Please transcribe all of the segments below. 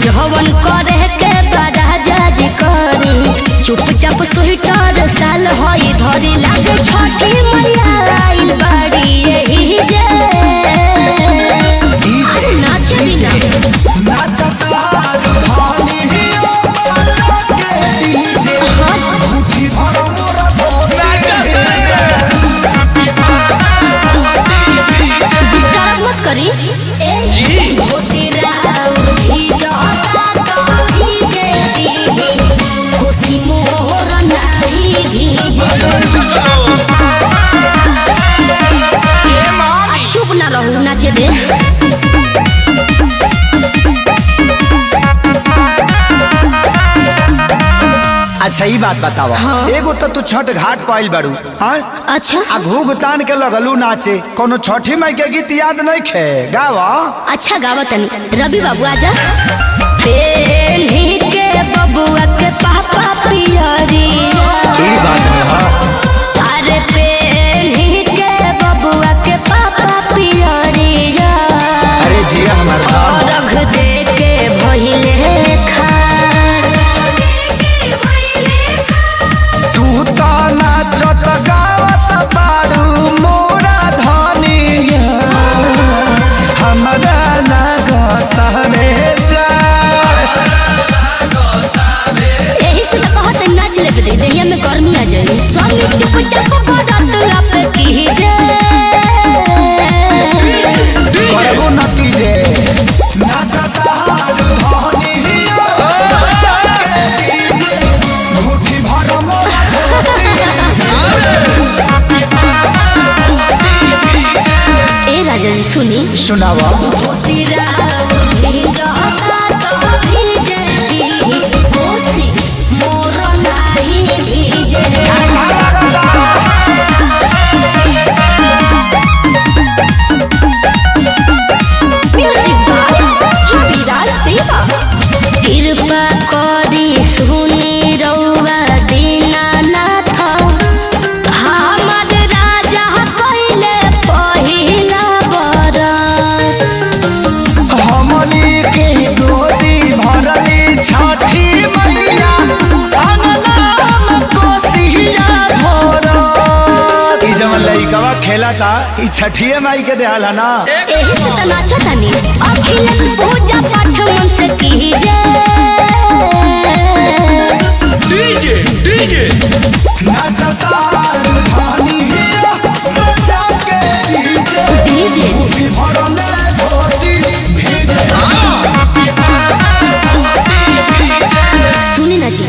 जवन करे के बड़ा जज करी चुपचाप स्वेटर साल होई धरी लागे छठी मैया आइल बाड़ी यही जे नाचली ना नाचता धानी हियो बचा के डीजे मुट्ठी भर मोरा डिस्टर्ब मत करी जी खुशी मोर नहीं भीजे चुप ना रहू नाचे दे अच्छा ही बात बतावा। हाँ। एगो तो तू छठ घाट पाइल बारू हाँ? अच्छा आ घूघ तान के लगलू नाचे कोनो छठी माई के गीत याद नहीं खे गावा। अच्छा गावा तनी रवि बाबू आजा पेन्ही के बबुआ के पापा पियरी अरे पेन्ही के बबुआ के पापा पियरी अरे जिया हमारा रख दे के भइले खार तू तो नाचत गावत बारू मोरा धनिया हमरा लागत रे जा यही से तो कहत नाच ले दे देहिया में गर्मी आ जाए स्वामी चुपचाप बड़त लप कीजे करबो नतीजे नाचत हारू धनिया बचा के डीजे मुट्ठी भर मोरा ए राजा जी सुनी सुनावा तेरा भिजता तो भीजे कोसी मोर नहीं भीजे म्यूजिक बाय रविराज देवा कृपा करी सुनी रउआ दीनानाथ हमर राजा कइले पहिला बरत हमली के गोदी भरली छठी मैया अंगना में कोसिया भरत ई जवन लइकवा खेला था ई छठिए माई के देहल है ना एही से तो नाचो तनी अखिल पूजा पाठ मन से कीजे डीजे डीजे नाचता धानी हिया बचा के डीजे डीजे मुट्ठी भरले धोती भीजे सुनी ना जी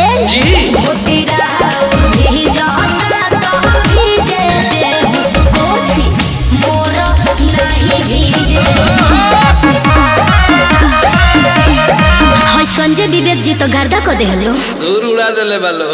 ए जी भोटिरा भिजता तो भीजे दे कोसी मोर नहीं भीजे हाय संजय विवेक जी तो गर्दा को देहलो दूर उड़ा देले बालो।